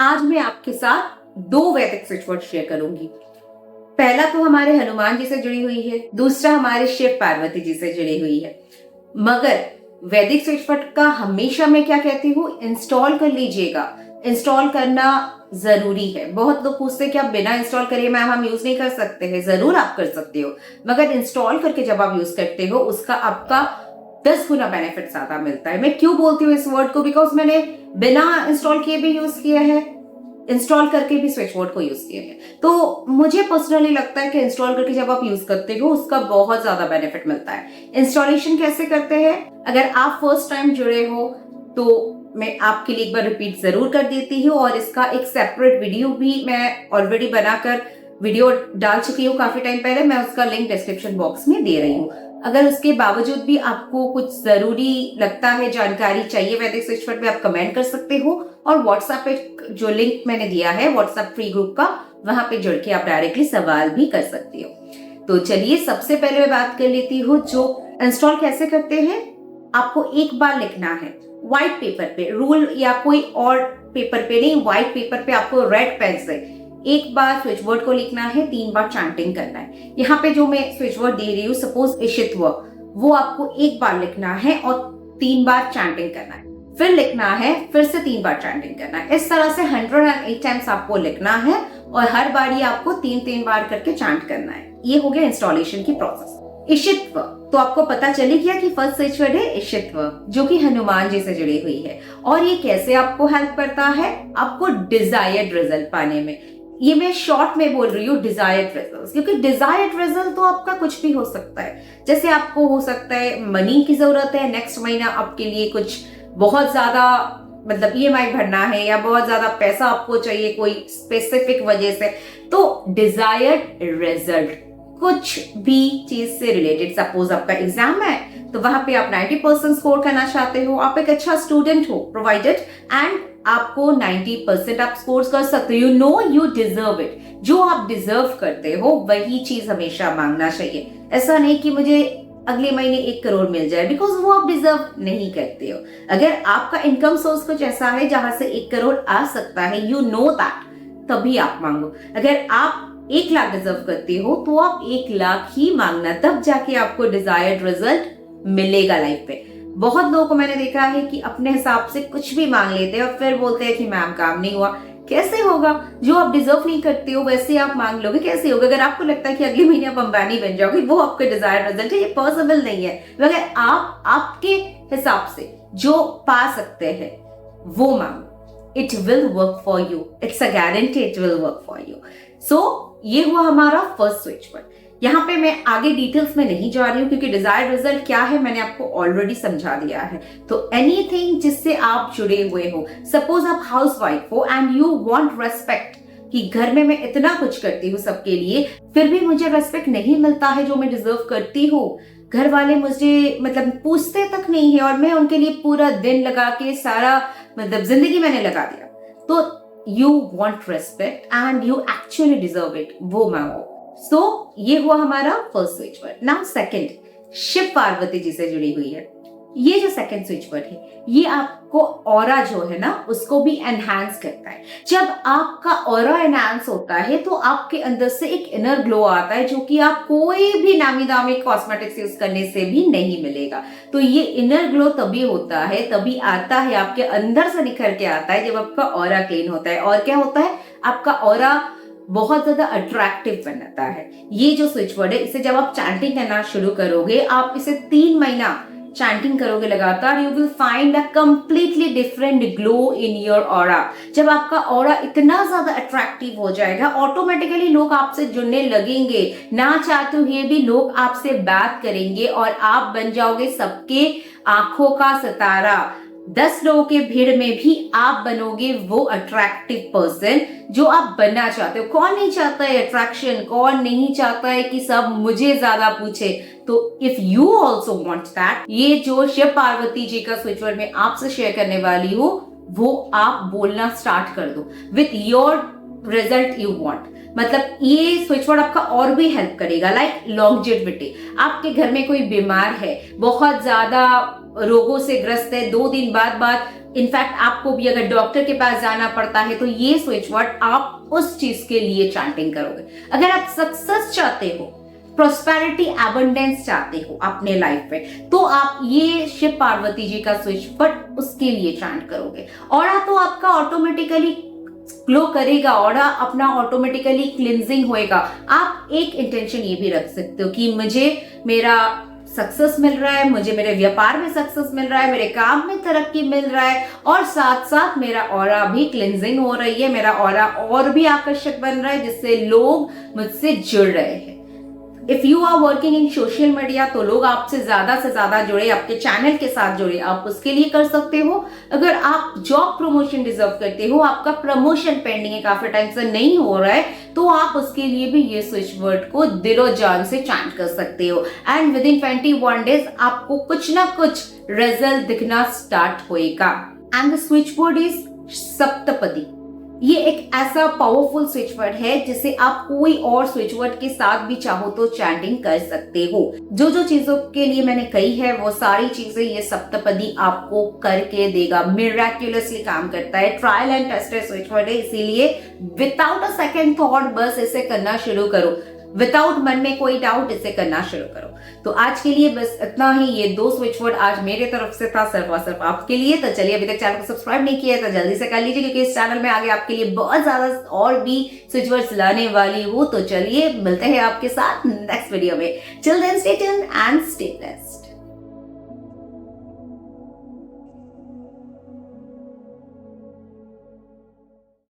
आज मैं आपके साथ दो वैदिक स्विच वर्ड शेयर करूंगी। पहला तो हमारे हनुमान जी से जुड़ी हुई है, दूसरा हमारे शिव पार्वती जी से जुड़ी हुई है। मगर वैदिक स्विच वर्ड का हमेशा मैं क्या कहती हूँ, इंस्टॉल कर लीजिएगा। इंस्टॉल करना जरूरी है। बहुत लोग पूछते हैं कि आप बिना इंस्टॉल करिए मैम हम यूज नहीं कर सकते हैं। जरूर आप कर सकते हो, मगर इंस्टॉल करके जब आप यूज करते हो उसका आपका 10 गुना बेनिफिट ज्यादा मिलता है। मैं क्यों बोलती हूँ इस वर्ड को, बिकॉज मैंने बिना इंस्टॉल किए भी यूज किया है, इंस्टॉल करके भी स्विच वर्ड को यूज किया है। तो मुझे पर्सनली लगता है कि इंस्टॉल करके जब आप यूज करते हो उसका बहुत ज्यादा बेनिफिट मिलता है। इंस्टॉलेशन कैसे करते हैं, अगर आप फर्स्ट टाइम जुड़े हो तो मैं आपके लिए एक बार रिपीट जरूर कर देती हूँ, और इसका एक सेपरेट वीडियो भी मैं ऑलरेडी बनाकर वीडियो डाल चुकी हूँ काफी टाइम पहले। मैं उसका लिंक डिस्क्रिप्शन बॉक्स में दे रही हूँ। अगर उसके बावजूद भी आपको कुछ जरूरी लगता है, जानकारी चाहिए वैदिक स्विच वर्ड में, आप कमेंट कर सकते हो। और व्हाट्सएप पे जो लिंक मैंने दिया है व्हाट्सएप फ्री ग्रुप का, वहां पे जुड़ के आप डायरेक्टली सवाल भी कर सकते हो। तो चलिए सबसे पहले मैं बात कर लेती हूँ जो इंस्टॉल कैसे करते हैं। आपको एक बार लिखना है व्हाइट पेपर पे, रूल या कोई और पेपर पे नहीं, व्हाइट पेपर पे आपको रेड पेन से एक बार स्विच वर्ड को लिखना है, 3 बार चैंटिंग करना है। यहाँ पे जो मैं स्विच वर्ड दे रही हूँ सपोज इशित्व, वो आपको एक बार लिखना है और 3 बार चैंटिंग करना है, फिर लिखना है, फिर से 3 बार चैंटिंग करना है। इस तरह से 108 टाइम्स आपको लिखना है और हर बार ये आपको 3-3 बार करके चैंट करना है। ये हो गया इंस्टॉलेशन की प्रोसेस। इशित्व तो आपको पता चली गया कि फर्स्ट स्विच वर्ड है इशित्व, जो कि हनुमान जी से जुड़ी हुई है। और ये कैसे आपको हेल्प करता है, आपको डिजायर्ड रिजल्ट पाने में। ये मैं शॉर्ट में बोल रही हूँ डिजायर्ड रिजल्ट, क्योंकि डिजायर्ड रिजल्ट तो आपका कुछ भी हो सकता है। जैसे आपको हो सकता है मनी की जरूरत है, नेक्स्ट महीना आपके लिए कुछ बहुत ज्यादा मतलब ईएमआई भरना है, या बहुत ज्यादा पैसा आपको चाहिए कोई स्पेसिफिक वजह से, तो डिजायर्ड रिजल्ट कुछ भी चीज से रिलेटेड। सपोज आपका एग्जाम है तो वहां पे आप 90% स्कोर करना चाहते हो, आप एक अच्छा स्टूडेंट हो प्रोवाइडेड, एंड आपको 90% आप स्कोर कर सकते हो। You know you deserve it, जो आप डिजर्व करते हो वही चीज हमेशा मांगना चाहिए। ऐसा नहीं कि मुझे अगले महीने 1 करोड़ मिल जाए, बिकॉज वो आप डिजर्व नहीं करते हो। अगर आपका इनकम सोर्स कुछ ऐसा है जहां से 1 करोड़ आ सकता है, यू नो दैट, तभी आप मांगो। अगर आप 1 लाख डिजर्व करते हो तो आप 1 लाख ही मांगना, तब जाके आपको डिजायर्ड रिजल्ट मिलेगा लाइफ पे। बहुत लोगों को मैंने देखा है कि अपने हिसाब से कुछ भी मांग लेते हैं और फिर बोलते हैं कि मैम काम नहीं हुआ। कैसे होगा, जो आप डिजर्व नहीं करते हो वैसे आप मांग लोगे, कैसे होगा? अगर आपको लगता है कि अगले महीने आप अंबानी बन जाओगे, वो आपका डिजायर्ड रिजल्ट है, ये पॉसिबल नहीं है। मगर आप आपके हिसाब से जो पा सकते हैं वो मांगो, it will work for you, it's a guarantee, it will work for you. So ये हुआ हमारा फर्स्ट स्विच वर्ड। यहाँ पे मैं आगे डिटेल्स में नहीं जा रही हूँ, क्योंकि डिजायर्ड रिजल्ट क्या है मैंने आपको ऑलरेडी समझा दिया है। तो एनीथिंग जिससे आप जुड़े हुए हो, सपोज आप हाउसवाइफ हो एंड यू वांट रेस्पेक्ट, कि घर में मैं इतना कुछ करती हूँ सबके लिए, फिर भी मुझे रेस्पेक्ट नहीं मिलता है जो मैं डिजर्व करती हूँ। घर वाले मुझे मतलब पूछते तक नहीं है और मैं उनके लिए पूरा दिन लगा के सारा मतलब जिंदगी मैंने लगा दिया। तो you want respect and you actually deserve it, वो मांगो। So ये हुआ हमारा first switch word. Now second, Shiva Parvati ji से जुड़ी हुई है। ये जो सेकंड स्विच वर्ड है, ये आपको ऑरा जो है ना उसको भी एनहांस करता है। जब आपका ऑरा एनहांस होता है तो आपके अंदर से एक इनर ग्लो आता है, जो कि आप कोई भी नामी दामी कॉस्मेटिक्स यूज करने से भी नहीं मिलेगा। तो ये इनर ग्लो तभी होता है, तभी आता है, आपके अंदर से निखर के आता है जब आपका ऑरा क्लीन होता है। और क्या होता है, आपका ऑरा बहुत ज्यादा अट्रैक्टिव बनाता है। ये जो स्विच वर्ड है, इसे जब आप चैंटिंग करना शुरू करोगे, आप इसे 3 महीना चैंटिंग करोगे लगातार, you will find a completely different glow in your aura. जब आपका ऑरा इतना ज्यादा अट्रैक्टिव हो जाएगा, ऑटोमेटिकली लोग आपसे जुड़ने लगेंगे, ना चाहते हुए भी लोग आपसे बात करेंगे और आप बन जाओगे सबके आंखों का सितारा। 10 लोगों के भीड़ में भी आप बनोगे वो अट्रैक्टिव पर्सन जो आप बनना चाहते हो। कौन नहीं चाहता है अट्रैक्शन, कौन नहीं चाहता है कि सब मुझे ज्यादा पूछे? तो if you also want that, ये जो शिव पार्वती जी का स्विच वर्ड मैं आपसे शेयर करने वाली हूँ, वो आप बोलना स्टार्ट कर दो with your result you want. मतलब ये स्विच वर्ड आपका और भी हेल्प करेगा, लाइक लॉन्जेविटी। आपके घर में कोई बीमार है, बहुत ज्यादा रोगों से ग्रस्त है, 2 दिन बाद इनफैक्ट आपको भी अगर डॉक्टर के पास जाना पड़ता है, तो ये स्विच वर्ड आप उस चीज के लिए चैंटिंग करोगे। अगर आप सक्सेस चाहते हो, प्रोस्पेरिटी, एबंडेंस चाहते हो अपने लाइफ में, तो आप ये शिव पार्वती जी का स्विच वर्ड उसके लिए चैंट करोगे। ऑरा तो आपका ऑटोमेटिकली ग्लो करेगा, ऑरा अपना ऑटोमेटिकली क्लिंजिंग होएगा। आप एक इंटेंशन ये भी रख सकते हो कि मुझे मेरा सक्सेस मिल रहा है, मुझे मेरे व्यापार में सक्सेस मिल रहा है, मेरे काम में तरक्की मिल रहा है, और साथ साथ मेरा ऑरा भी क्लिंजिंग हो रही है, मेरा ऑरा और भी आकर्षक बन रहा है, जिससे लोग मुझसे जुड़ रहे हैं। If you are working in social media, तो लोग आपसे से ज्यादा जुड़े, आपके चैनल के साथ जुड़े, आप उसके लिए कर सकते हो। अगर आप जॉब प्रमोशन डिजर्व करते हो, आपका प्रमोशन पेंडिंग है, काफी टाइम से नहीं हो रहा है, तो आप उसके लिए भी ये स्विच वर्ड को दिलो जान से चैंट कर सकते हो। एंड विद इन 21 डेज आपको कुछ ना कुछ रिजल्ट दिखना स्टार्ट होएगा। And the switch word is saptapadi. ये एक ऐसा पावरफुल स्विच वर्ड है जिसे आप कोई और स्विच वर्ड के साथ भी चाहो तो चैंटिंग कर सकते हो। जो जो चीजों के लिए मैंने कही है, वो सारी चीजें ये सप्तपदी आपको करके देगा, मिरेक्युलसली काम करता है। Trial and tested switch word है, इसीलिए विदाउट अ सेकंड थॉट बस इसे करना शुरू करो, विदाउट मन में कोई डाउट इसे करना शुरू करो। तो आज के लिए बस इतना ही, ये 2 स्विच वर्ड आज मेरे तरफ से था, सिर्फ और सिर्फ आपके लिए। तो चलिए, अभी तक चैनल को सब्सक्राइब नहीं किया है तो जल्दी से कर लीजिए, क्योंकि इस चैनल में आगे आपके लिए बहुत ज्यादा और भी स्विच वर्ड्स लाने वाली हूँ। तो चलिए, मिलते हैं आपके साथ नेक्स्ट वीडियो में। Till then stay tuned and stay blessed.